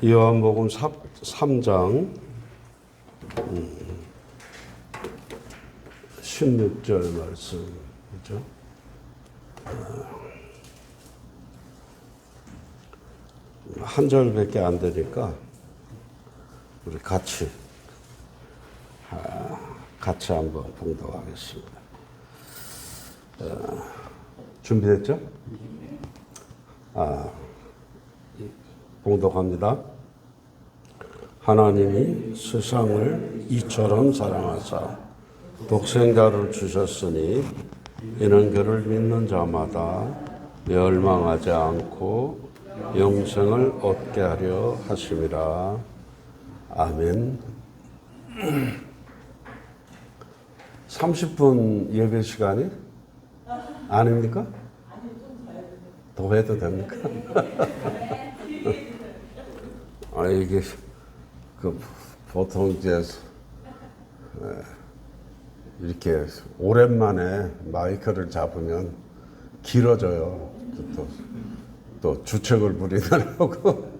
요한복음 3장 16절 말씀이죠. 한 절밖에 안 되니까 우리 같이 한번 봉독하겠습니다. 준비됐죠? 봉독합니다. 하나님이 세상을 이처럼 사랑하사 독생자를 주셨으니 이는 그를 믿는 자마다 멸망하지 않고 영생을 얻게 하려 하심이라. 아멘. 30분 예배 시간이 아닙니까? 더 해도 됩니까? 이게 보통 이제 이렇게 오랜만에 마이크를 잡으면 길어져요. 또 주책을 부리느라고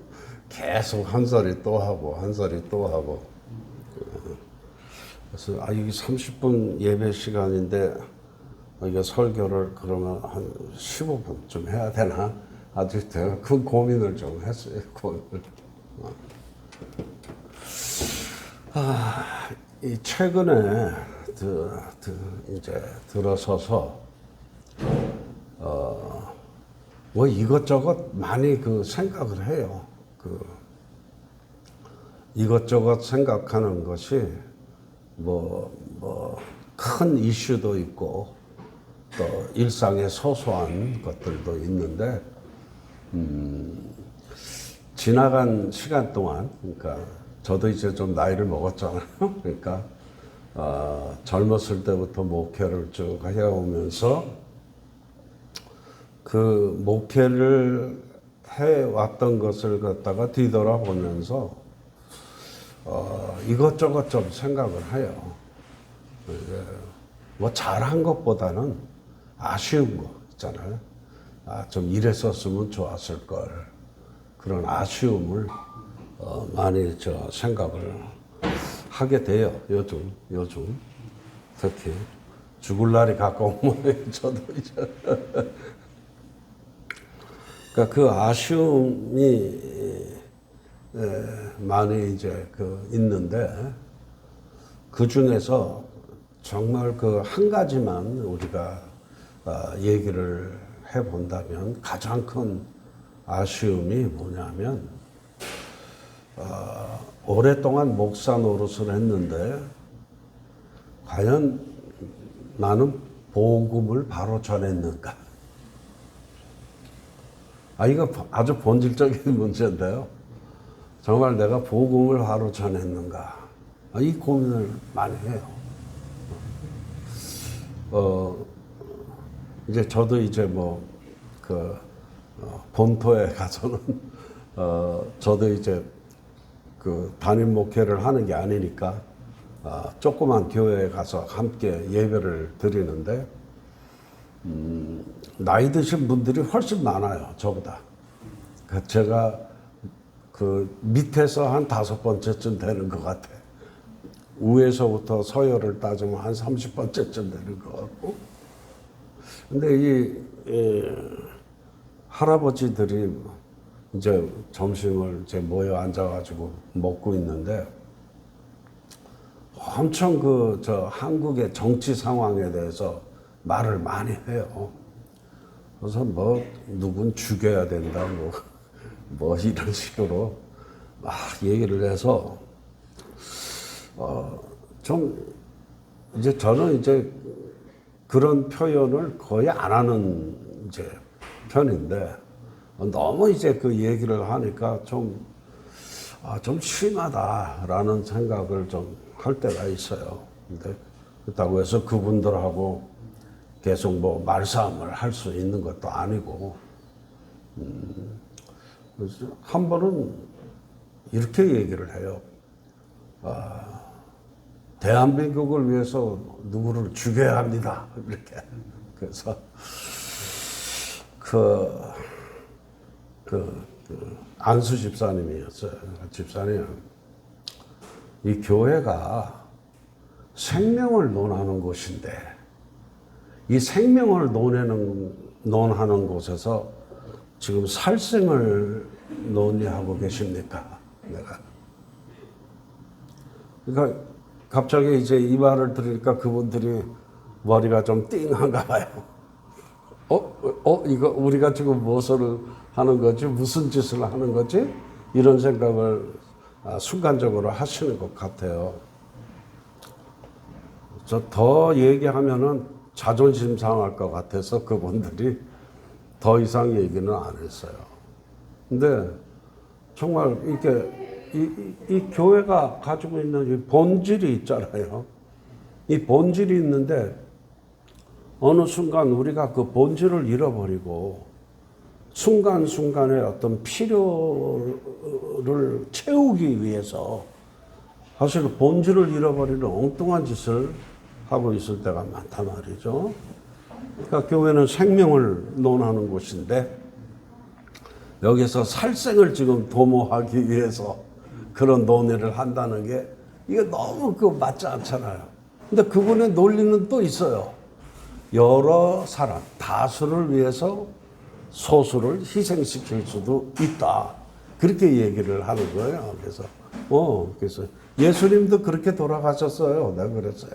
계속 한 소리 또 하고 한 소리 또 하고. 그래서 이게 30분 예배 시간인데 이게 설교를 그러면 한 15분쯤 해야 되나? 아주 그 고민을 좀 했어요. 이 최근에 이제 들어서서 뭐 이것저것 많이 생각을 해요. 이것저것 생각하는 것이 큰 이슈도 있고 또 일상의 소소한 것들도 있는데 지나간 시간 동안, 그러니까 저도 이제 좀 나이를 먹었잖아요. 그러니까 젊었을 때부터 목회를 쭉 해오면서 그 목회를 해왔던 것을 갖다가 뒤돌아보면서 이것저것 좀 생각을 해요. 뭐 잘한 것보다는 아쉬운 거 있잖아요. 좀 이랬었으면 좋았을 걸. 그런 아쉬움을 많이 생각을 하게 돼요. 요즘 특히 죽을 날이 가까우면 저도 이제 그러니까 그 아쉬움이 많이 이제 있는데 그 중에서 정말 한 가지만 우리가 얘기를 해본다면 가장 큰 아쉬움이 뭐냐면 오랫동안 목사 노릇을 했는데 과연 나는 복음을 바로 전했는가? 이거 아주 본질적인 문제인데요. 정말 내가 복음을 바로 전했는가? 이 고민을 많이 해요. 이제 저도 이제 본토에 가서는 저도 이제 담임 목회를 하는 게 아니니까 조그만 교회에 가서 함께 예배를 드리는데 나이 드신 분들이 훨씬 많아요, 저보다. 제가 밑에서 한 5번째쯤 되는 것 같아. 우에서부터 서열을 따지면 한 30번째쯤 되는 것 같고. 근데 이 할아버지들이 이제 점심을 이제 모여 앉아가지고 먹고 있는데 엄청 한국의 정치 상황에 대해서 말을 많이 해요. 그래서 누군 죽여야 된다, 이런 식으로 막 얘기를 해서 이제 저는 이제 그런 표현을 거의 안 하는 이제 편인데 너무 이제 그 얘기를 하니까 좀 심하다라는 생각을 좀 할 때가 있어요. 근데 그렇다고 해서 그분들하고 계속 말싸움을 할 수 있는 것도 아니고, 그래서 한 번은 이렇게 얘기를 해요. 대한민국을 위해서 누구를 죽여야 합니다. 이렇게. 그래서 안수 집사님이었어요. 집사님, 이 교회가 생명을 논하는 곳인데 이 생명을 논하는 곳에서 지금 살생을 논의하고 계십니까? 내가. 그러니까 갑자기 이제 이 말을 들으니까 그분들이 머리가 좀 띵한가 봐요. 이거 우리가 지금 무엇을 하는 거지? 무슨 짓을 하는 거지? 이런 생각을 순간적으로 하시는 것 같아요. 저 더 얘기하면은 자존심 상할 것 같아서 그분들이 더 이상 얘기는 안 했어요. 근데 정말 이 교회가 가지고 있는 이 본질이 있잖아요. 이 본질이 있는데 어느 순간 우리가 그 본질을 잃어버리고 순간순간의 어떤 필요를 채우기 위해서 사실 본질을 잃어버리는 엉뚱한 짓을 하고 있을 때가 많단 말이죠. 그러니까 교회는 생명을 논하는 곳인데 여기서 살생을 지금 도모하기 위해서 그런 논의를 한다는 게 이게 너무 맞지 않잖아요. 근데 그분의 논리는 또 있어요. 여러 사람, 다수를 위해서 소수를 희생시킬 수도 있다. 그렇게 얘기를 하는 거예요. 그래서 예수님도 그렇게 돌아가셨어요. 내가 그랬어요.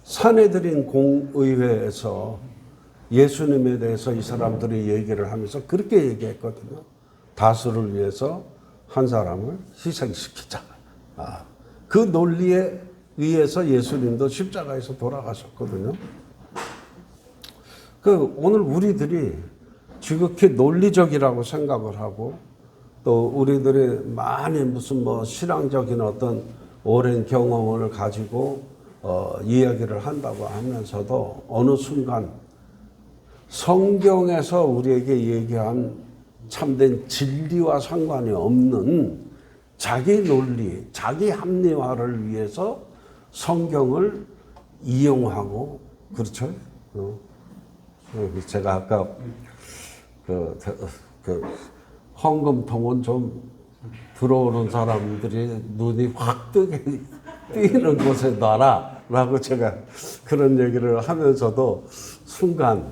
산헤드린 공의회에서 예수님에 대해서 이 사람들이 얘기를 하면서 그렇게 얘기했거든요. 다수를 위해서 한 사람을 희생시키자. 그 논리에 의해서 예수님도 십자가에서 돌아가셨거든요. 오늘 우리들이 지극히 논리적이라고 생각을 하고 또 우리들이 많이 무슨 신앙적인 어떤 오랜 경험을 가지고 이야기를 한다고 하면서도 어느 순간 성경에서 우리에게 얘기한 참된 진리와 상관이 없는 자기 논리, 자기 합리화를 위해서 성경을 이용하고, 그렇죠? 제가 아까 헌금통은 좀 들어오는 사람들이 눈이 확 뜨이는 곳에 놔라 라고 제가 그런 얘기를 하면서도 순간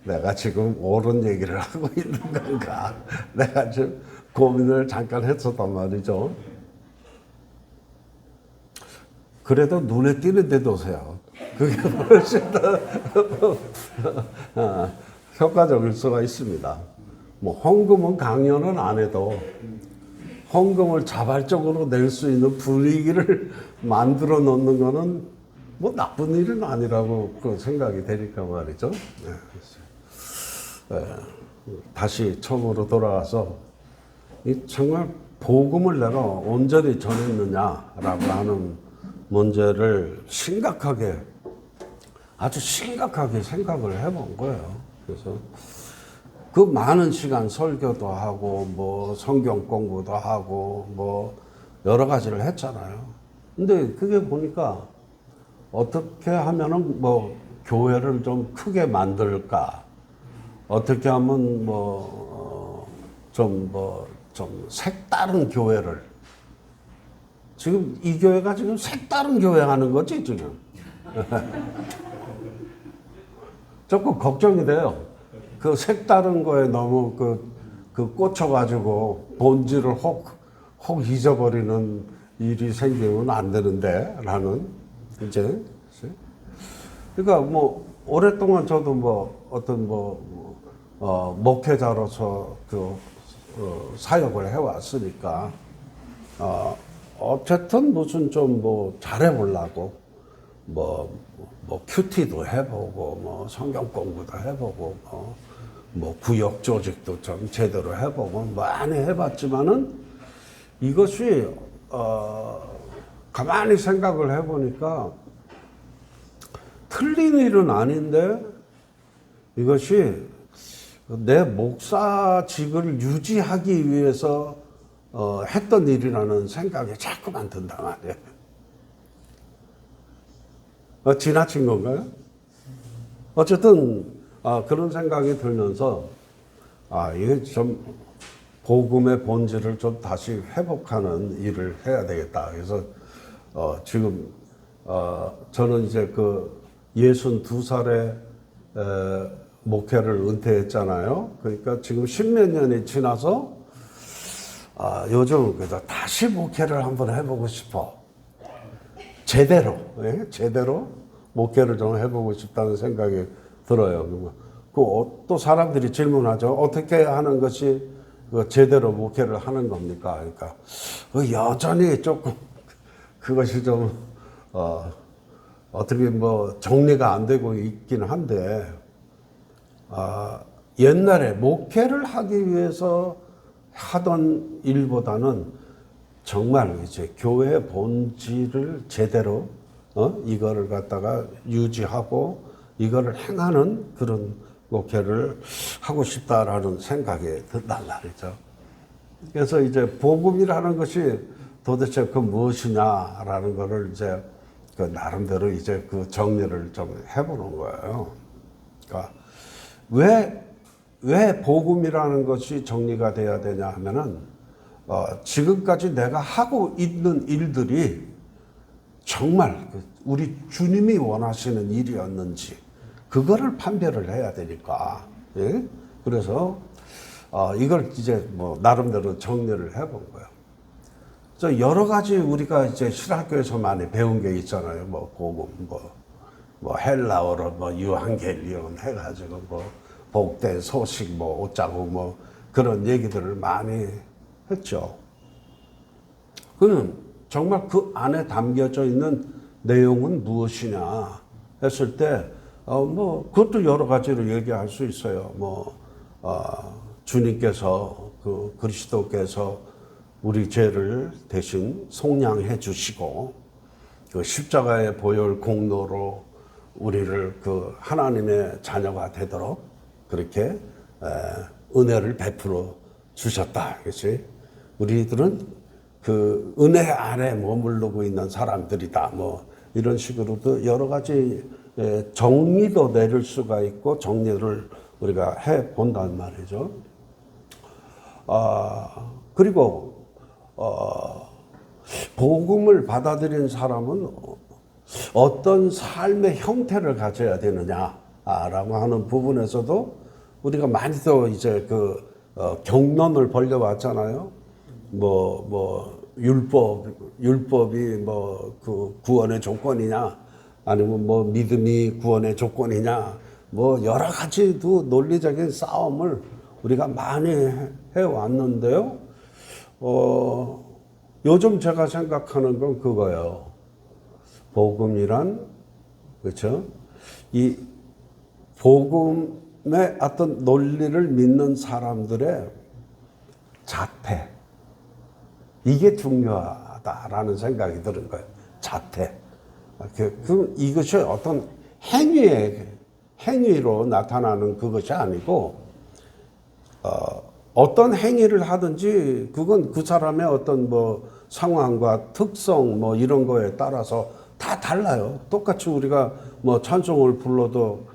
내가 지금 옳은 얘기를 하고 있는 건가 내가 좀 고민을 잠깐 했었단 말이죠. 그래도 눈에 띄는 데 놓으세요. 그게 훨씬 더 효과적일 수가 있습니다. 헌금은 강요는 안 해도 헌금을 자발적으로 낼 수 있는 분위기를 만들어 놓는 거는 나쁜 일은 아니라고 생각이 되니까 말이죠. 다시 처음으로 돌아와서 정말 복음을 내가 온전히 전했느냐라고 하는 문제를 아주 심각하게 생각을 해본 거예요. 그래서 그 많은 시간 설교도 하고 성경 공부도 하고 여러 가지를 했잖아요. 근데 그게 보니까 어떻게 하면은 교회를 좀 크게 만들까? 어떻게 하면 좀 색다른 교회를, 지금 이 교회가 지금 색다른 교회 하는 거지 지금. 조금 걱정이 돼요. 그 색다른 거에 너무 꽂혀가지고 본질을 혹 잊어버리는 일이 생기면 안 되는데 라는 이제. 그러니까 오랫동안 저도 어떤 목회자로서 사역을 해왔으니까 어쨌든 무슨 좀 잘해보려고 큐티도 해보고 성경 공부도 해보고 구역 조직도 좀 제대로 해보고 많이 해봤지만은 이것이 가만히 생각을 해보니까 틀린 일은 아닌데 이것이 내 목사직을 유지하기 위해서 했던 일이라는 생각이 자꾸만 든단 말이에요. 지나친 건가요? 어쨌든 그런 생각이 들면서 이게 좀 복음의 본질을 좀 다시 회복하는 일을 해야 되겠다. 그래서 지금 저는 이제 그 62살에 목회를 은퇴했잖아요. 그러니까 지금 십몇 년이 지나서 요즘 그래서 다시 목회를 한번 해보고 싶어. 제대로, 제대로 목회를 좀 해보고 싶다는 생각이 들어요. 또 사람들이 질문하죠. 어떻게 하는 것이 제대로 목회를 하는 겁니까? 그러니까 여전히 조금 그것이 좀 어떻게 뭐 정리가 안 되고 있긴 한데 옛날에 목회를 하기 위해서 하던 일보다는 정말 이제 교회 본질을 제대로 이거를 갖다가 유지하고 이거를 행하는 그런 목회를 하고 싶다라는 생각이 든단 말이죠. 그래서 이제 복음이라는 것이 도대체 그 무엇이냐라는 거를 이제 그 나름대로 이제 그 정리를 좀 해보는 거예요. 그러니까 왜 복음이라는 것이 정리가 돼야 되냐 하면은 지금까지 내가 하고 있는 일들이 정말 우리 주님이 원하시는 일이었는지 그거를 판별을 해야 되니까. 예? 그래서 이걸 이제 뭐 나름대로 정리를 해본 거예요. 저 여러 가지 우리가 이제 신학교에서 많이 배운 게 있잖아요. 뭐 복음, 뭐 헬라어로 뭐 유한겔리온 해가지고 뭐 복된 소식, 뭐 어쩌고 뭐 그런 얘기들을 많이 했죠. 그는 정말 그 안에 담겨져 있는 내용은 무엇이냐 했을 때, 뭐 그것도 여러 가지로 얘기할 수 있어요. 주님께서 그리스도께서 우리 죄를 대신 속량해 주시고 그 십자가의 보혈 공로로 우리를 그 하나님의 자녀가 되도록 그렇게 은혜를 베풀어 주셨다. 그렇지? 우리들은 그 은혜 안에 머무르고 있는 사람들이다. 뭐 이런 식으로도 여러 가지 정리도 내릴 수가 있고 정리를 우리가 해 본단 말이죠. 그리고 복음을 받아들인 사람은 어떤 삶의 형태를 가져야 되느냐라고 하는 부분에서도 우리가 많이 또 이제 경론을 벌려왔잖아요. 율법이 그 구원의 조건이냐, 아니면 믿음이 구원의 조건이냐, 여러 가지도 논리적인 싸움을 우리가 많이 해왔는데요. 요즘 제가 생각하는 건 그거예요. 복음이란, 그렇죠? 이 복음의 어떤 논리를 믿는 사람들의 자태, 이게 중요하다라는 생각이 드는 거예요. 자태. 이것이 어떤 행위로 나타나는 그것이 아니고, 어떤 행위를 하든지 그건 그 사람의 어떤 상황과 특성 이런 거에 따라서 다 달라요. 똑같이 우리가 찬송을 불러도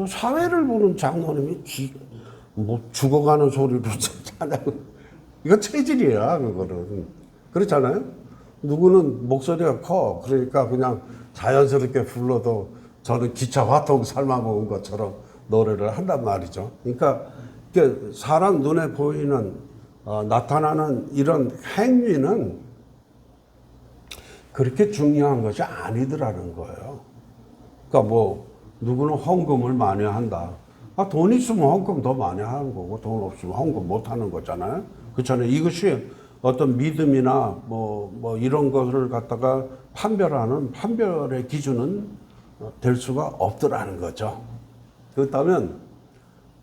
사회를 보는 장로님이 죽어가는 소리로 찬양, 이거 체질이야, 그거는. 그렇잖아요? 누구는 목소리가 커. 그러니까 그냥 자연스럽게 불러도 저는 기차 화통 삶아먹은 것처럼 노래를 한단 말이죠. 그러니까 사람 눈에 보이는 나타나는 이런 행위는 그렇게 중요한 것이 아니더라는 거예요. 그러니까 누구는 헌금을 많이 한다. 돈 있으면 헌금 더 많이 하는 거고 돈 없으면 헌금 못 하는 거잖아요. 그렇잖아요. 이것이 어떤 믿음이나 이런 것을 갖다가 판별의 기준은 될 수가 없더라는 거죠. 그렇다면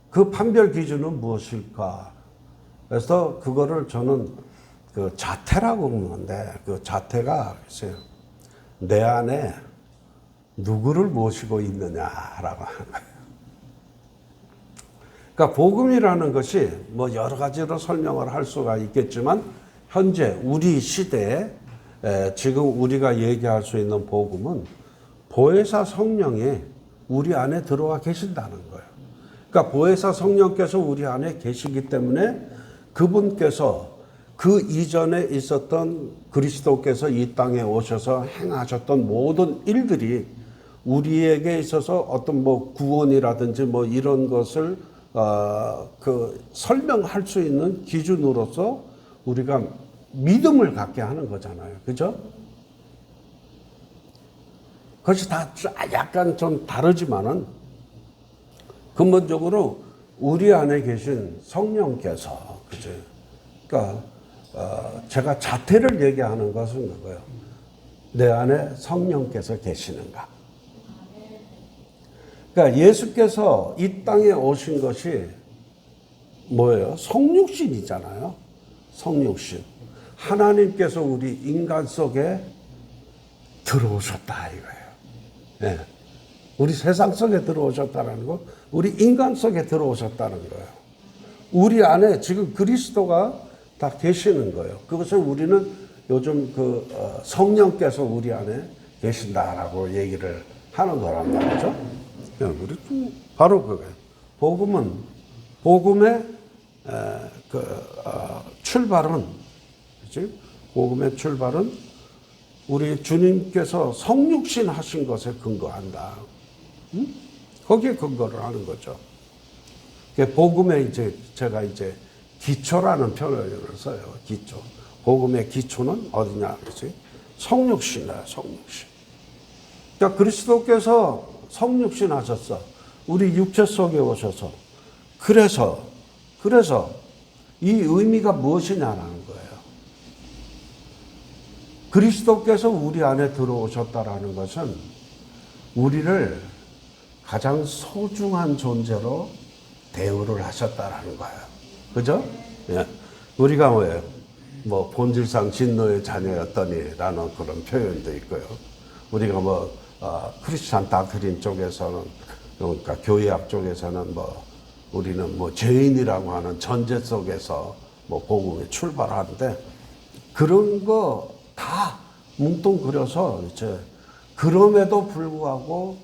그 판별 기준은 무엇일까? 그래서 그거를 저는 그 자태라고 부르는데, 그 자태가 글쎄요, 내 안에 누구를 모시고 있느냐라고 하는 거예요. 그러니까 복음이라는 것이 여러 가지로 설명을 할 수가 있겠지만, 현재 우리 시대에 지금 우리가 얘기할 수 있는 복음은 보혜사 성령이 우리 안에 들어와 계신다는 거예요. 그러니까 보혜사 성령께서 우리 안에 계시기 때문에 그분께서 그 이전에 있었던 그리스도께서 이 땅에 오셔서 행하셨던 모든 일들이 우리에게 있어서 어떤 뭐 구원이라든지 뭐 이런 것을 설명할 수 있는 기준으로서 우리가 믿음을 갖게 하는 거잖아요. 그죠? 그것이 다 약간 좀 다르지만은 근본적으로 우리 안에 계신 성령께서, 그죠? 그러니까 제가 자태를 얘기하는 것은 그거예요. 내 안에 성령께서 계시는가? 그러니까 예수께서 이 땅에 오신 것이 뭐예요? 성육신이잖아요. 성육신. 하나님께서 우리 인간 속에 들어오셨다 이거예요. 네. 우리 세상 속에 들어오셨다는 거, 우리 인간 속에 들어오셨다는 거예요. 우리 안에 지금 그리스도가 다 계시는 거예요. 그것을 우리는 요즘 성령께서 우리 안에 계신다라고 얘기를 하는 거란 말이죠. 우리 바로 그거예요. 복음의 출발은, 그치? 복음의 출발은 우리 주님께서 성육신 하신 것에 근거한다. 응? 거기에 근거를 하는 거죠. 복음의 제가 기초라는 표현을 써요. 기초. 복음의 기초는 어디냐, 그렇지? 성육신이야, 성육신. 그러니까 그리스도께서 성육신 하셨어. 우리 육체 속에 오셔서. 그래서 이 의미가 무엇이냐라는 거예요. 그리스도께서 우리 안에 들어오셨다라는 것은 우리를 가장 소중한 존재로 대우를 하셨다라는 거예요. 그죠? 예. 우리가 뭐예요? 뭐 본질상 진노의 자녀였더니라는 그런 표현도 있고요. 우리가 크리스찬 다크린 쪽에서는, 그러니까 교회학 쪽에서는 우리는 죄인이라고 하는 전제 속에서 복음이 출발하는데, 그런 거 다 뭉뚱그려서 그럼에도 불구하고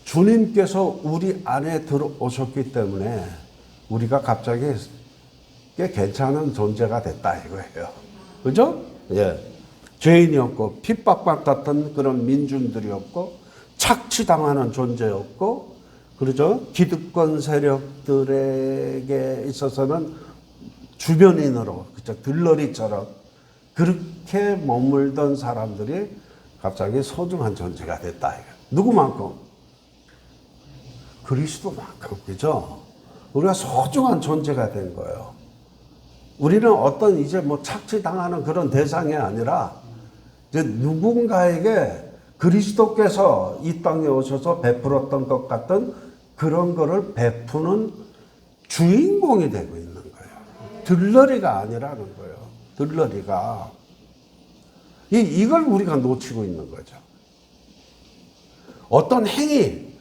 주님께서 우리 안에 들어오셨기 때문에 우리가 갑자기 꽤 괜찮은 존재가 됐다 이거예요. 그죠? 예. 죄인이었고 핍박받았던 그런 민중들이었고 착취당하는 존재였고, 그러죠? 기득권 세력들에게 있어서는 주변인으로, 그죠? 들러리처럼 그렇게 머물던 사람들이 갑자기 소중한 존재가 됐다. 누구만큼? 그리스도만큼, 그죠? 우리가 소중한 존재가 된 거예요. 우리는 어떤 착취당하는 그런 대상이 아니라 누군가에게 그리스도께서 이 땅에 오셔서 베풀었던 것 같은 그런 거를 베푸는 주인공이 되고 있는 거예요. 들러리가 아니라는 거예요. 들러리가. 이걸 우리가 놓치고 있는 거죠. 어떤 행위,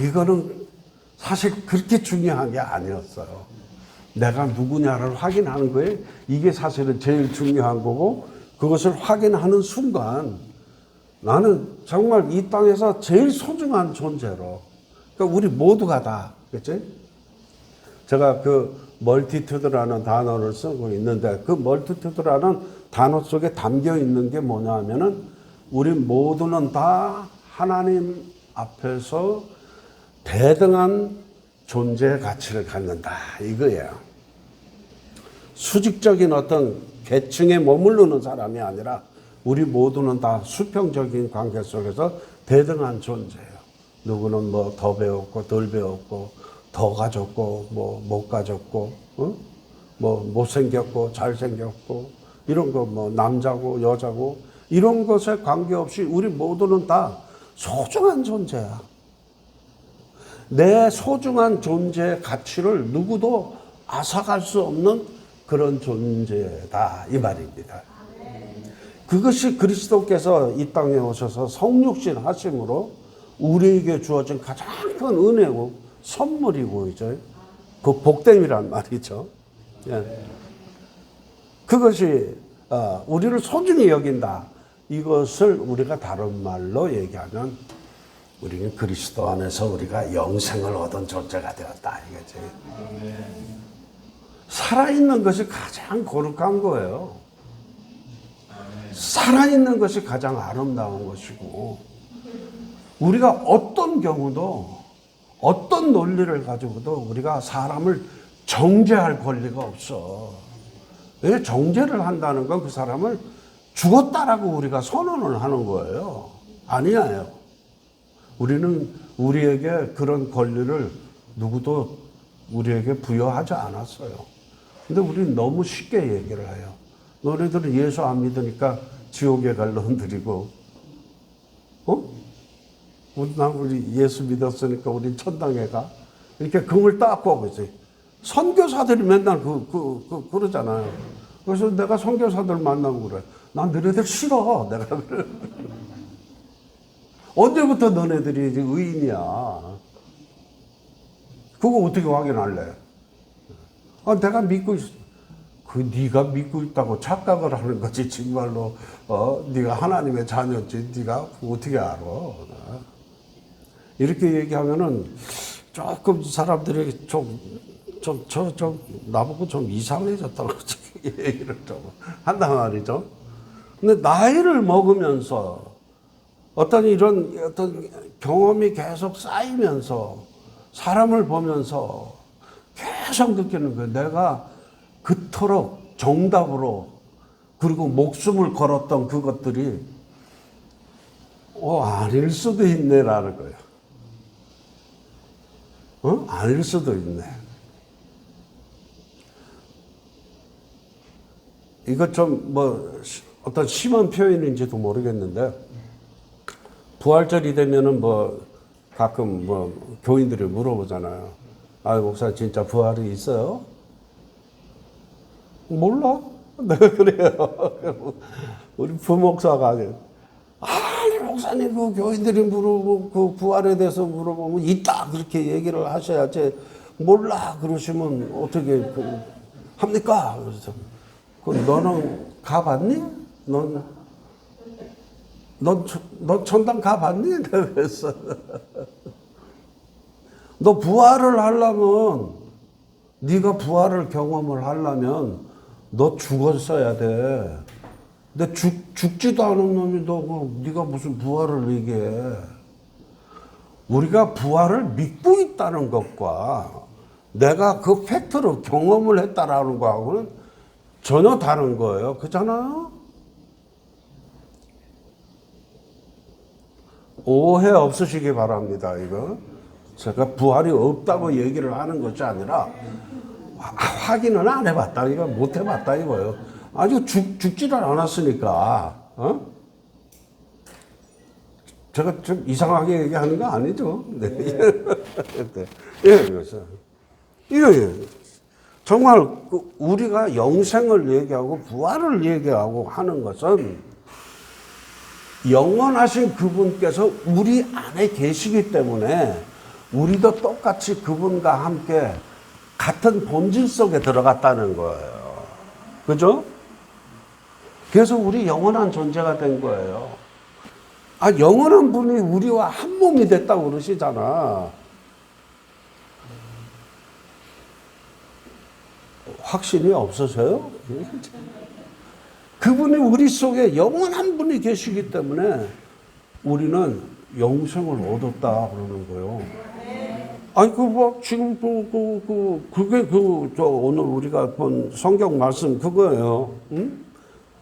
이거는 사실 그렇게 중요한 게 아니었어요. 내가 누구냐를 확인하는 거에 이게 사실은 제일 중요한 거고, 그것을 확인하는 순간 나는 정말 이 땅에서 제일 소중한 존재로, 그러니까 우리 모두가 다, 그치? 제가 멀티튜드라는 단어를 쓰고 있는데, 그 멀티튜드라는 단어 속에 담겨 있는 게 뭐냐 하면은, 우리 모두는 다 하나님 앞에서 대등한 존재의 가치를 갖는다 이거예요. 수직적인 어떤 계층에 머무르는 사람이 아니라 우리 모두는 다 수평적인 관계 속에서 대등한 존재예요. 누구는 더 배웠고 덜 배웠고 더 가졌고 못 가졌고 못생겼고 잘생겼고 이런 거 남자고 여자고 이런 것에 관계없이 우리 모두는 다 소중한 존재야. 내 소중한 존재의 가치를 누구도 앗아갈 수 없는 그런 존재다 이 말입니다. 그것이 그리스도께서 이 땅에 오셔서 성육신 하심으로 우리에게 주어진 가장 큰 은혜고 선물이고 그 복됨이란 말이죠. 예. 그것이 우리를 소중히 여긴다. 이것을 우리가 다른 말로 얘기하면 우리는 그리스도 안에서 우리가 영생을 얻은 존재가 되었다 이거지. 살아있는 것이 가장 거룩한 거예요. 살아있는 것이 가장 아름다운 것이고, 우리가 어떤 경우도 어떤 논리를 가지고도 우리가 사람을 정죄할 권리가 없어. 왜 정죄를 한다는 건 그 사람을 죽었다라고 우리가 선언을 하는 거예요. 아니에요. 우리는 우리에게 그런 권리를 누구도 우리에게 부여하지 않았어요. 근데 우리는 너무 쉽게 얘기를 해요. 너네들은 예수 안 믿으니까 지옥에 갈 놈들이고, 우리 예수 믿었으니까 우리 천당에 가. 이렇게 금을 닦고 그지. 선교사들이 맨날 그러잖아요. 그래서 내가 선교사들 만나고 그래. 난 너네들 싫어. 내가 그래. 언제부터 너네들이 의인이야? 그거 어떻게 확인할래? 내가 믿고 있어. 네가 믿고 있다고 착각을 하는 거지. 정말로 네가 하나님의 자녀지. 네가 어떻게 알아? 이렇게 얘기하면은 조금 사람들이 좀 나보고 좀 이상해졌다고 얘기를 좀 한단 말이죠. 근데 나이를 먹으면서 어떤 경험이 계속 쌓이면서 사람을 보면서 계속 느끼는 거예요. 내가 그토록 정답으로 그리고 목숨을 걸었던 그것들이 아닐 수도 있네라는 거예요. 아닐 수도 있네. 이거 좀 어떤 심한 표현인지도 모르겠는데, 부활절이 되면은 가끔 교인들이 물어보잖아요. 목사 진짜 부활이 있어요? 몰라? 내가 그래요. 우리 부목사가 목사님 그 교인들이 물어보고 그 부활에 대해서 물어보면 있다 그렇게 얘기를 하셔야지, 몰라 그러시면 어떻게 합니까? 그래서 너는 가봤니? 넌 천당 가봤니? 그래서 너 부활을 하려면, 네가 부활을 경험을 하려면 너 죽었어야 돼. 근데 죽지도 않은 놈이 네가 무슨 부활을 얘기해. 우리가 부활을 믿고 있다는 것과 내가 그 팩트로 경험을 했다라는 거하고는 전혀 다른 거예요. 그렇잖아요? 오해 없으시기 바랍니다. 이거 제가 부활이 없다고 얘기를 하는 것이 아니라 확인은 안 해봤다, 이거 못 해봤다 이거예요. 아직 죽지를 않았으니까. 제가 좀 이상하게 얘기하는 거 아니죠? 네. 그래서 이거 정말 우리가 영생을 얘기하고 부활을 얘기하고 하는 것은 영원하신 그분께서 우리 안에 계시기 때문에 우리도 똑같이 그분과 함께 같은 본질 속에 들어갔다는 거예요. 그죠? 그래서 우리 영원한 존재가 된 거예요. 영원한 분이 우리와 한 몸이 됐다고 그러시잖아. 확신이 없으세요? 그분이 우리 속에 영원한 분이 계시기 때문에 우리는 영생을 얻었다 그러는 거예요. 지금 그게 오늘 우리가 본 성경 말씀 그거예요. 응?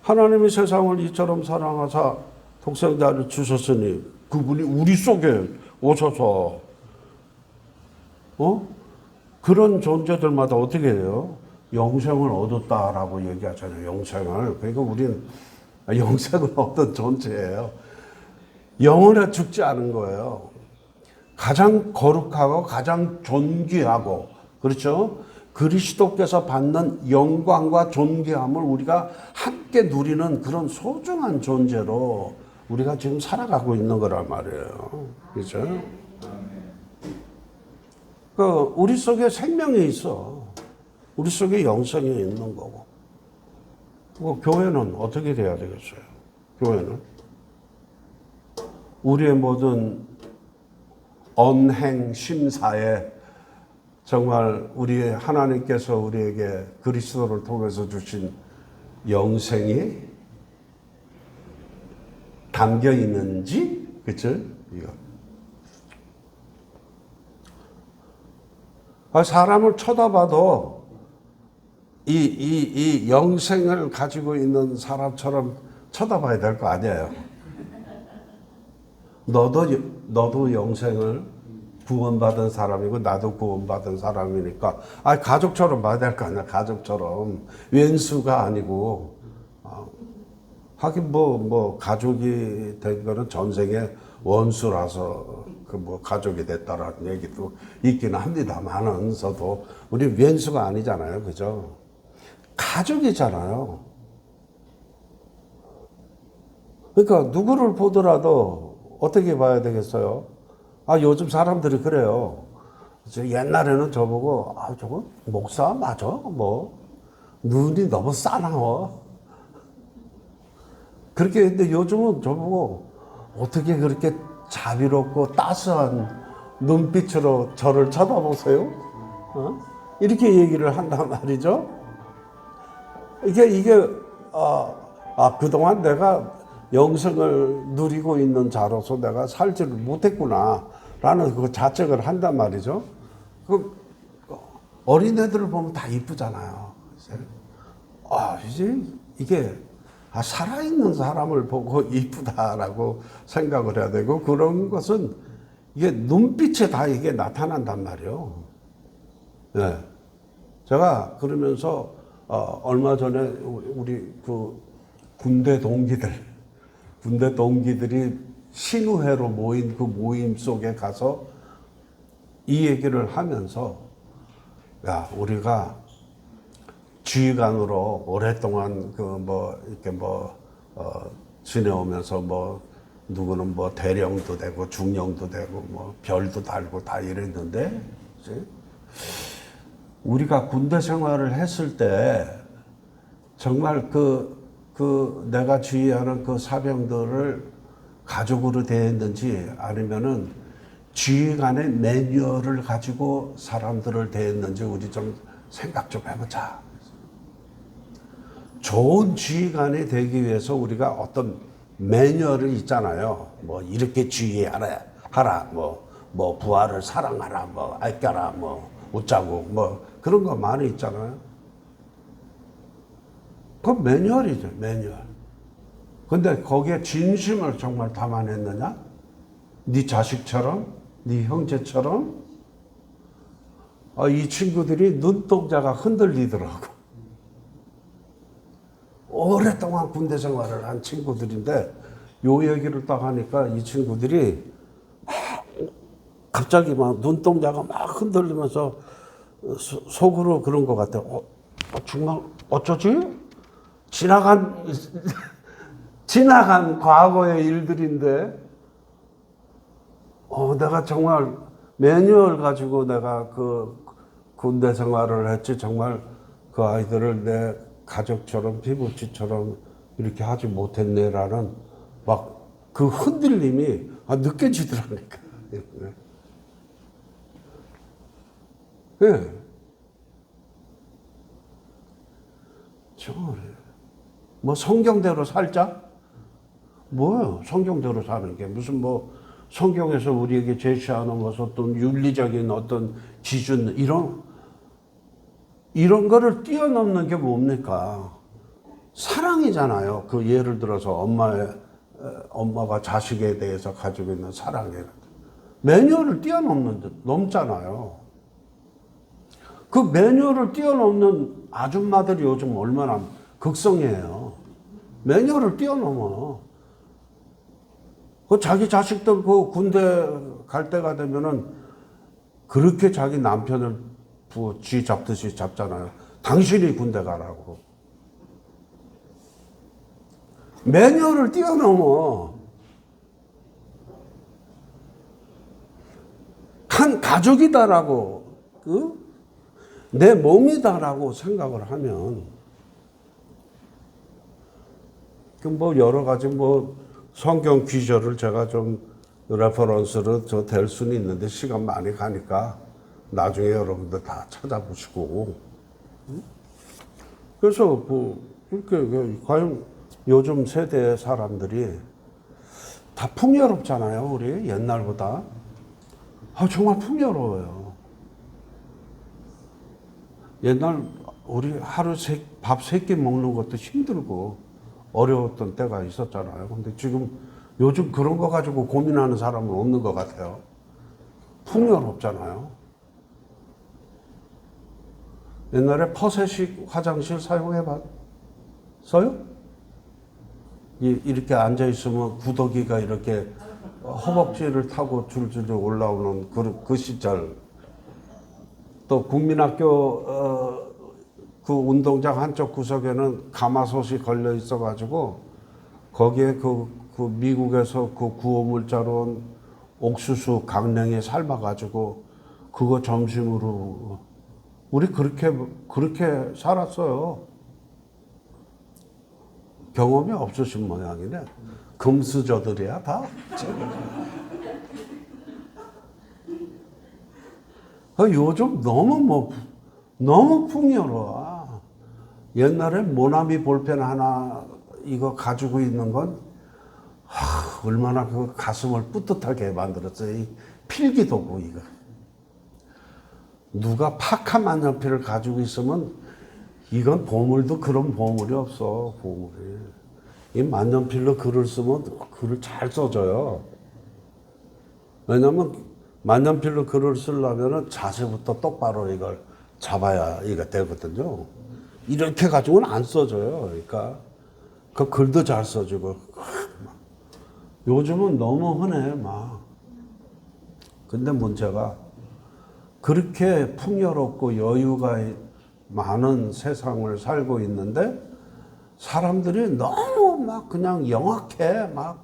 하나님이 세상을 이처럼 사랑하사 독생자를 주셨으니 그분이 우리 속에 오셔서 그런 존재들마다 어떻게 해요? 영생을 얻었다라고 얘기하잖아요. 영생을. 그러니까 우리는 영생을 얻은 존재예요. 영원히 죽지 않은 거예요. 가장 거룩하고 가장 존귀하고, 그렇죠? 그리스도께서 받는 영광과 존귀함을 우리가 함께 누리는 그런 소중한 존재로 우리가 지금 살아가고 있는 거란 말이에요. 그렇죠? 우리 속에 생명이 있어. 우리 속에 영성이 있는 거고. 교회는 어떻게 돼야 되겠어요? 교회는 우리의 모든 언행 심사에 정말 우리 하나님께서 우리에게 그리스도를 통해서 주신 영생이 담겨 있는지, 그쵸? 이거. 사람을 쳐다봐도 이 영생을 가지고 있는 사람처럼 쳐다봐야 될 거 아니에요. 너도 영생을 구원받은 사람이고 나도 구원받은 사람이니까 가족처럼 봐야 될 거 아니야. 가족처럼 왼수가 아니고. 하긴 뭐 가족이 된 거는 전생에 원수라서 가족이 됐다라는 얘기도 있기는 합니다만은서도 우리 왼수가 아니잖아요. 그죠? 가족이잖아요. 그러니까 누구를 보더라도 어떻게 봐야 되겠어요? 요즘 사람들이 그래요. 옛날에는 저보고 저거 목사 맞아? 눈이 너무 싸나워. 그렇게 했는데 요즘은 저보고 어떻게 그렇게 자비롭고 따스한 눈빛으로 저를 쳐다보세요? 이렇게 얘기를 한단 말이죠. 이게 그동안 내가 영생을 누리고 있는 자로서 내가 살지를 못했구나라는 그 자책을 한단 말이죠. 어린애들을 보면 다 이쁘잖아요. 이제 이게 살아있는 사람을 보고 이쁘다라고 생각을 해야 되고, 그런 것은 이게 눈빛에 다 이게 나타난단 말이에요. 네. 제가 그러면서 얼마 전에 우리 군대 동기들이 신우회로 모인 그 모임 속에 가서 이 얘기를 하면서, 우리가 지휘관으로 오랫동안 이렇게 지내오면서 누구는 대령도 되고 중령도 되고 별도 달고 다 이랬는데, 그치? 우리가 군대 생활을 했을 때 정말 내가 지휘하는 그 사병들을 가족으로 대했는지 아니면은 지휘관의 매뉴얼을 가지고 사람들을 대했는지 우리 좀 생각 좀 해보자. 좋은 지휘관이 되기 위해서 우리가 어떤 매뉴얼이 있잖아요. 이렇게 지휘하라, 부하를 사랑하라, 아껴라, 웃자고, 그런 거 많이 있잖아요. 그건 매뉴얼이죠, 매뉴얼. 근데 거기에 진심을 정말 담아냈느냐? 네 자식처럼, 네 형제처럼? 이 친구들이 눈동자가 흔들리더라고. 오랫동안 군대 생활을 한 친구들인데 요 얘기를 딱 하니까 이 친구들이 갑자기 눈동자가 막 흔들리면서 속으로 그런 것 같아. 정말 어쩌지? 지나간 과거의 일들인데 내가 정말 매뉴얼 가지고 내가 군대 생활을 했지, 정말 그 아이들을 내 가족처럼 피부치처럼 이렇게 하지 못했네라는 그 흔들림이 느껴지더라니까. 예. 정말 성경대로 살자? 뭐예요? 성경대로 사는 게 무슨 성경에서 우리에게 제시하는 어떤 윤리적인 어떤 기준 이런 거를 뛰어넘는 게 뭡니까? 사랑이잖아요. 예를 들어서 엄마가 자식에 대해서 가지고 있는 사랑이라는 매뉴얼을 넘잖아요. 그 매뉴얼을 뛰어넘는 아줌마들이 요즘 얼마나 극성이에요. 매뉴얼을 뛰어넘어. 자기 자식들 군대 갈 때가 되면은 그렇게 자기 남편을 쥐 잡듯이 잡잖아요. 당신이 군대 가라고. 매뉴얼을 뛰어넘어. 한 가족이다라고, 내 몸이다라고 생각을 하면, 여러 가지 성경 귀절을 제가 좀 레퍼런스로 저 될 수는 있는데 시간 많이 가니까 나중에 여러분들 다 찾아보시고. 그래서 뭐 이렇게 과연 요즘 세대의 사람들이 다 풍요롭잖아요. 우리 옛날보다. 정말 풍요로워요. 옛날 우리 하루 밥 3끼 먹는 것도 힘들고 어려웠던 때가 있었잖아요. 근데 지금 요즘 그런 거 가지고 고민하는 사람은 없는 것 같아요. 풍요롭잖아요. 옛날에 퍼세식 화장실 사용해봤어요? 이렇게 앉아있으면 구더기가 이렇게 허벅지를 타고 줄줄 올라오는 그 시절. 또 국민학교 그 운동장 한쪽 구석에는 가마솥이 걸려 있어가지고 거기에 그 미국에서 그 구호물자로 온 옥수수 강냉이 삶아가지고 그거 점심으로 우리 그렇게 살았어요. 경험이 없으신 모양이네. 금수저들이야 다. 요즘 너무 풍요로워. 옛날에 모나미 볼펜 하나 이거 가지고 있는 건 얼마나 그 가슴을 뿌듯하게 만들었어요. 이 필기도구 이거. 누가 파카 만년필을 가지고 있으면 이건 보물도 그런 보물이 없어. 보물이. 이 만년필로 글을 쓰면 글을 잘 써줘요. 왜냐면 만년필로 글을 쓰려면 자세부터 똑바로 이걸 잡아야 이거 되거든요. 이렇게 가지고는 안 써져요. 그러니까 그 글도 잘 써주고. 요즘은 너무 흔해 막. 근데 문제가 그렇게 풍요롭고 여유가 많은 세상을 살고 있는데 사람들이 너무 막 그냥 영악해, 막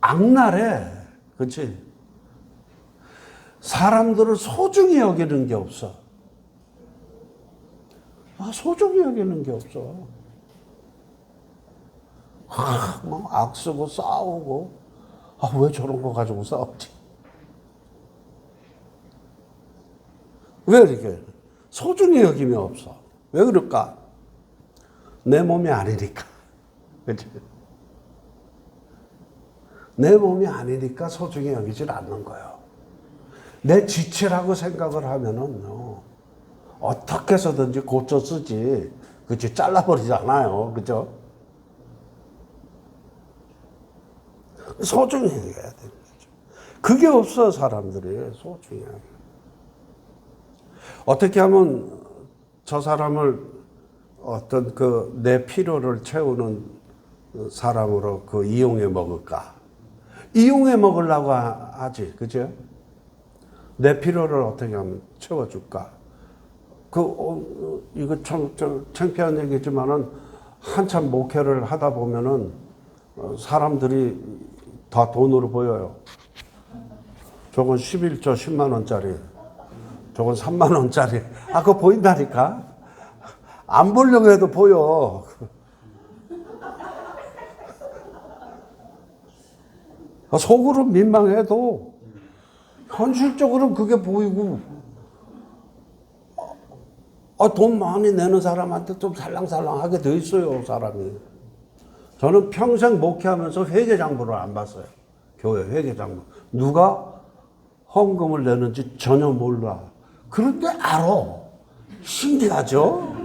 악랄해, 그렇지? 사람들을 소중히 여기는 게 없어. 소중히 여기는 게 없어. 막 악쓰고 싸우고, 왜 저런 거 가지고 싸우지? 왜 이렇게 소중히 여김이 없어? 왜 그럴까? 내 몸이 아니니까. 그치? 내 몸이 아니니까 소중히 여기질 않는 거예요. 내 지체라고 생각을 하면은, 어떻게 해서든지 고쳐 쓰지. 그치? 잘라버리잖아요. 그죠? 소중히 여겨야 되는 거죠. 그게 없어, 사람들이. 소중히 여겨. 어떻게 하면 저 사람을 어떤 내 필요를 채우는 사람으로 이용해 먹을까? 이용해 먹으려고 하지, 그죠? 내 필요를 어떻게 하면 채워줄까? 이거 참 창피한 얘기지만은 한참 목회를 하다 보면은 사람들이 다 돈으로 보여요. 저건 11조 10만 원짜리. 저건 3만 원짜리. 그거 보인다니까? 안 보려고 해도 보여. 속으로 민망해도 현실적으로는 그게 보이고, 돈 많이 내는 사람한테 좀 살랑살랑하게 돼 있어요, 사람이. 저는 평생 목회하면서 회계장부를 안 봤어요. 교회 회계장부. 누가 헌금을 내는지 전혀 몰라. 그런데 알아. 신기하죠?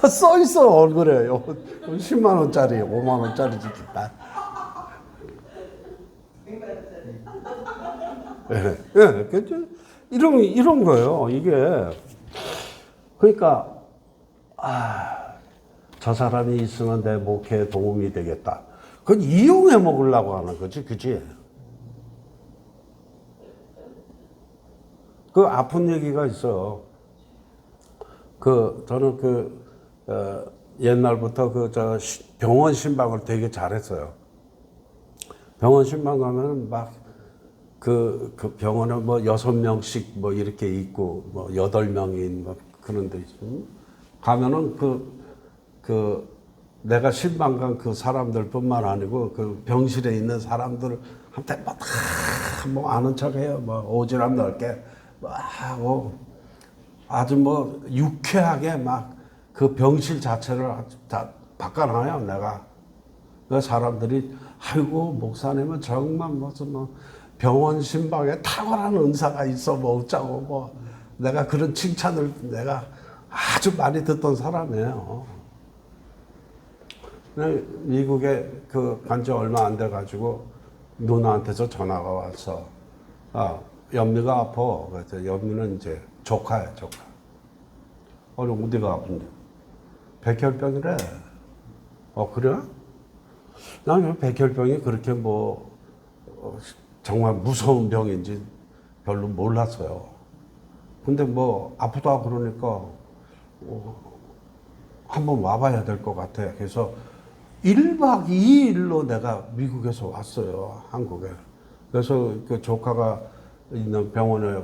써 있어, 얼굴에. 10만 원짜리, 5만 원짜리 지켰다. 이런 거예요, 이게. 그러니까, 저 사람이 있으면 내 목회에 도움이 되겠다. 그건 이용해 먹으려고 하는 거지, 그치? 아픈 얘기가 있어요. 저는 옛날부터 병원 신방을 되게 잘했어요. 병원 신방 가면 막 병원에 6명씩 이렇게 있고 8명인 그런 데 있으면 가면은 내가 신방간 그 사람들뿐만 아니고 그 병실에 있는 사람들한테 뭐 아는 척해요. 뭐 오지랖 넓게 뭐 하고 아주 뭐 유쾌하게 막 그 병실 자체를 다 바꿔놔요. 내가 그 사람들이 아이고 목사님은 정말 무슨 뭐 병원 신방에 탁월한 은사가 있어 뭐 어쩌고 뭐 내가 그런 칭찬을 내가 아주 많이 듣던 사람이에요. 미국에 간지 얼마 안 돼 가지고 누나한테서 전화가 와서 연미가 아파. 그래서 연미는 이제 조카야 조카. 아니 어디가 아픈데? 백혈병이래. 그래? 난 백혈병이 그렇게 뭐 정말 무서운 병인지 별로 몰랐어요. 근데 뭐 아프다 그러니까 한번 와봐야 될 것 같아. 그래서 1박 2일로 내가 미국에서 왔어요. 한국에. 그래서 그 조카가 있는 병원에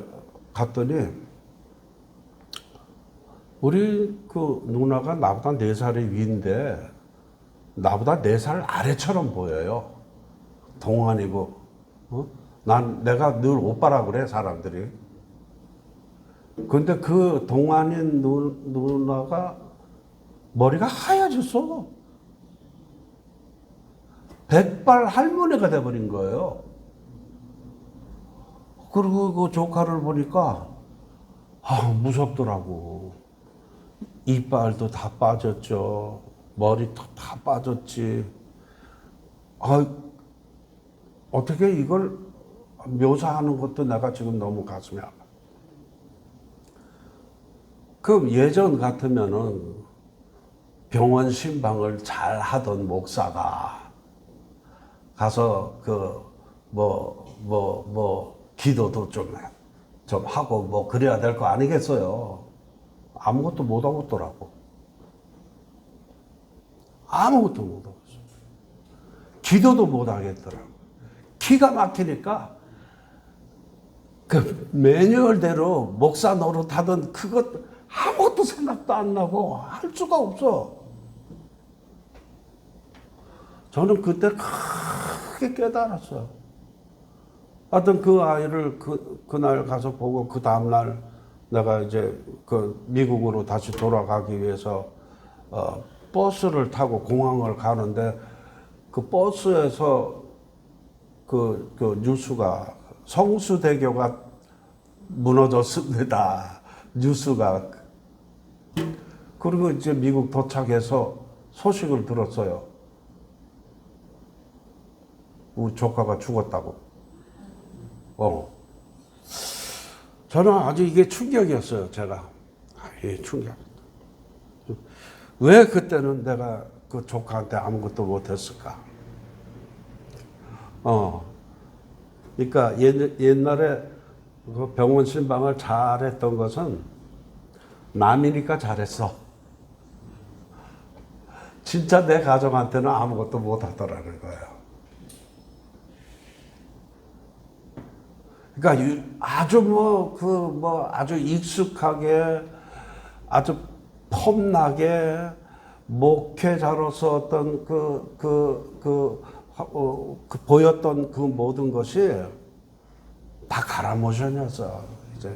갔더니 우리 그 누나가 나보다 4살이 위인데 나보다 4살 아래처럼 보여요. 동안이고. 내가 늘 오빠라 그래 사람들이. 근데 그 동안인 누나가 머리가 하얘졌어. 백발 할머니가 돼버린 거예요. 그리고 그 조카를 보니까 무섭더라고. 이빨도 다 빠졌죠. 머리도 다 빠졌지. 어떻게 이걸 묘사하는 것도 내가 지금 너무 가슴이 아파. 그 예전 같으면은 병원 신방을 잘 하던 목사가 가서 기도도 좀 하고 뭐 그래야 될 거 아니겠어요. 아무것도 못 하겠더라고. 아무것도 못 하겠어. 기도도 못 하겠더라고. 기가 막히니까 그 매뉴얼대로 목사 노릇 하던 그것 아무것도 생각도 안 나고 할 수가 없어. 저는 그때 크게 깨달았어요. 하여튼 그 아이를 그날 가서 보고 그 다음날 내가 이제 그 미국으로 다시 돌아가기 위해서 버스를 타고 공항을 가는데 그 버스에서 그 뉴스가 성수대교가 무너졌습니다. 뉴스가. 그리고 이제 미국 도착해서 소식을 들었어요. 우리 조카가 죽었다고. 저는 아주 이게 충격이었어요, 제가. 충격. 왜 그때는 내가 그 조카한테 아무것도 못했을까? 그러니까 옛날에 그 병원 신방을 잘했던 것은 남이니까 잘했어. 진짜 내 가족한테는 아무것도 못하더라는 거예요. 그러니까 아주 아주 익숙하게 아주 폼나게 목회자로서 어떤 보였던 그 모든 것이 다 가라모션이었어. 이제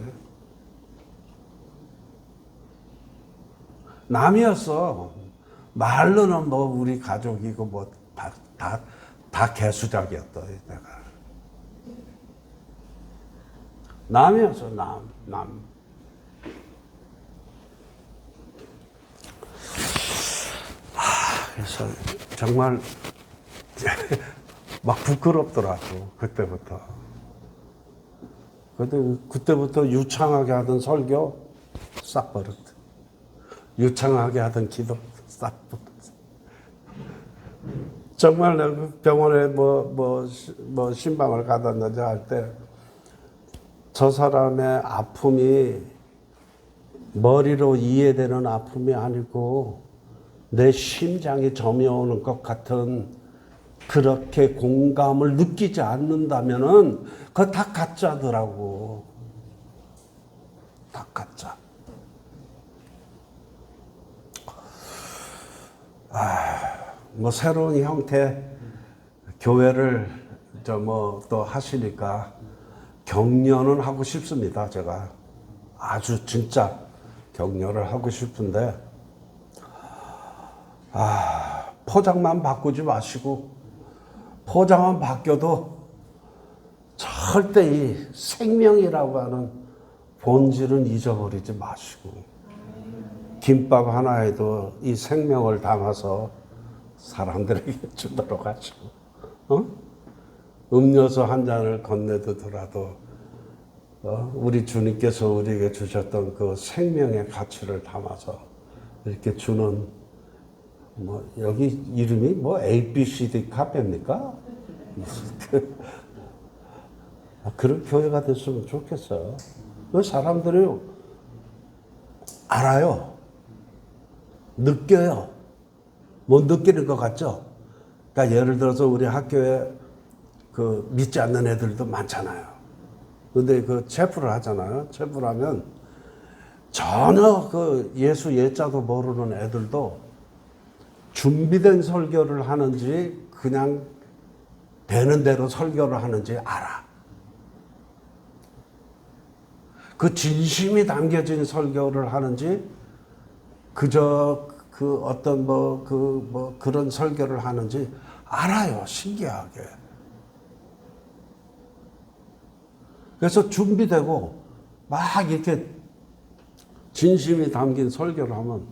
남이었어. 말로는 뭐 우리 가족이고 뭐 다 개수작이었다. 내가 남이었어. 남. 그래서 정말 막 부끄럽더라고 그때부터. 그때부터 유창하게 하던 설교 싹 버렸대. 유창하게 하던 기도 싹 버렸어. 정말 내가 병원에 신방을 가다 놓자 할 때 저 사람의 아픔이 머리로 이해되는 아픔이 아니고 내 심장이 저며오는 것 같은 그렇게 공감을 느끼지 않는다면은 그거 다 가짜더라고. 다 가짜. 뭐 새로운 형태 교회를 또 하시니까 격려는 하고 싶습니다. 제가 아주 진짜 격려를 하고 싶은데 포장만 바꾸지 마시고 포장만 바뀌어도 절대 이 생명이라고 하는 본질은 잊어버리지 마시고 김밥 하나에도 이 생명을 담아서 사람들에게 주도록 하시고 음료수 한 잔을 건네두더라도 우리 주님께서 우리에게 주셨던 그 생명의 가치를 담아서 이렇게 주는 여기 이름이 ABCD 카페입니까? 그런 교회가 됐으면 좋겠어요. 사람들이 알아요. 느껴요. 못 느끼는 것 같죠? 그러니까 예를 들어서 우리 학교에 믿지 않는 애들도 많잖아요. 근데 체프를 하잖아요. 체프를 하면 전혀 예수 예자도 모르는 애들도 준비된 설교를 하는지 그냥 되는 대로 설교를 하는지 알아. 그 진심이 담겨진 설교를 하는지 그저 어떤 그런 설교를 하는지 알아요. 신기하게. 그래서 준비되고 막 이렇게 진심이 담긴 설교를 하면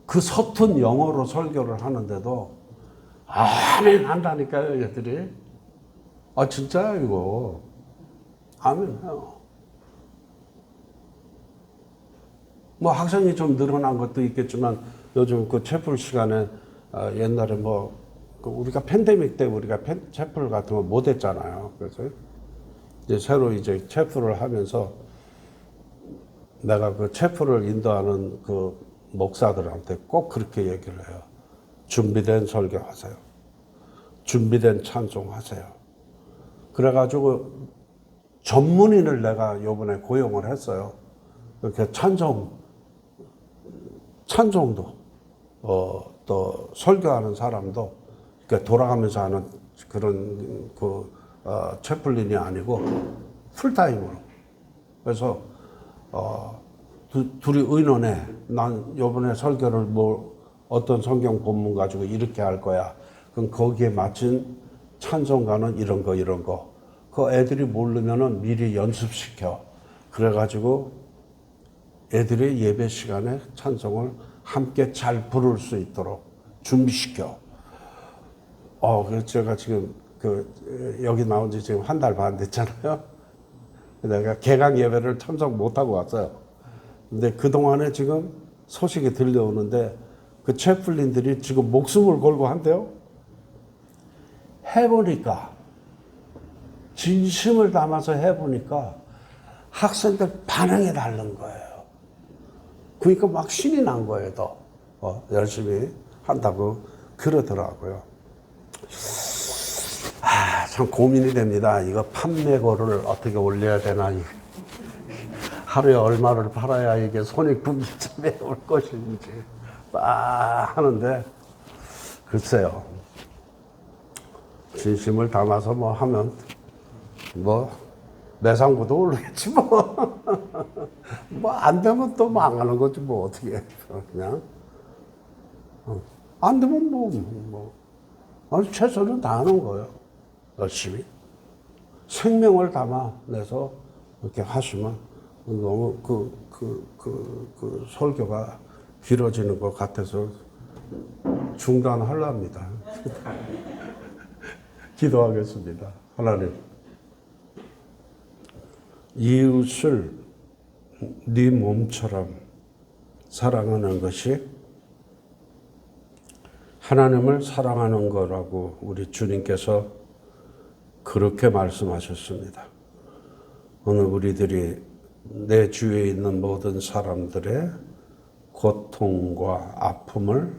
그 서툰 영어로 설교를 하는데도 아멘 한다니까요, 얘들이. 진짜야, 이거. 아멘 해요. 학생이 좀 늘어난 것도 있겠지만 요즘 체플 시간에 옛날에 우리가 팬데믹 때 우리가 체플 같은 거 못 했잖아요. 그래서 이제 새로 체플을 하면서 내가 체플을 인도하는 목사들한테 꼭 그렇게 얘기를 해요. 준비된 설교하세요. 준비된 찬송하세요. 그래가지고 전문인을 내가 요번에 고용을 했어요. 이렇게 찬송도 또 설교하는 사람도 이렇게 돌아가면서 하는 그런 채플린이 아니고 풀타임으로. 그래서 둘이 의논해. 난 요번에 설교를 어떤 성경 본문 가지고 이렇게 할 거야. 그럼 거기에 맞춘 찬송가는 이런 거. 그 애들이 모르면은 미리 연습시켜. 그래가지고 애들의 예배 시간에 찬송을 함께 잘 부를 수 있도록 준비시켜. 그래서 제가 지금 여기 나온 지 지금 한 달 반 됐잖아요. 내가 개강 예배를 참석 못하고 왔어요. 근데 그동안에 지금 소식이 들려오는데 그 채플린들이 지금 목숨을 걸고 한대요. 해보니까, 진심을 담아서 해보니까 학생들 반응이 다른 거예요. 그러니까 막 신이 난 거예요, 더. 열심히 한다고 그러더라고요. 참 고민이 됩니다. 이거 판매고를 어떻게 올려야 되나. 하루에 얼마를 팔아야 이게 손익분기점에 올 것인지 하는데 글쎄요. 진심을 담아서 하면 매상고도 오르겠지 안 되면 또 망하는 거지 어떻게 해. 그냥 안 되면 아주 최선을 다하는 거예요. 열심히 생명을 담아내서 이렇게 하시면 너무 그 설교가 길어지는 것 같아서 중단하려합니다. 기도하겠습니다. 하나님, 이웃을 네 몸처럼 사랑하는 것이 하나님을 사랑하는 거라고 우리 주님께서 그렇게 말씀하셨습니다. 오늘 우리들이 내 주위에 있는 모든 사람들의 고통과 아픔을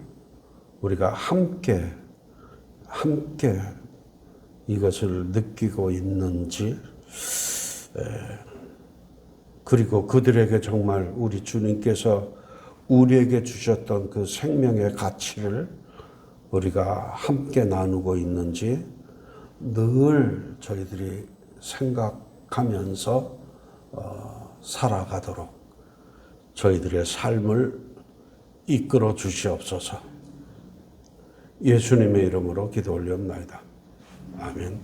우리가 함께 이것을 느끼고 있는지, 그리고 그들에게 정말 우리 주님께서 우리에게 주셨던 그 생명의 가치를 우리가 함께 나누고 있는지 늘 저희들이 생각하면서 살아가도록 저희들의 삶을 이끌어 주시옵소서. 예수님의 이름으로 기도 올리옵나이다. 아멘.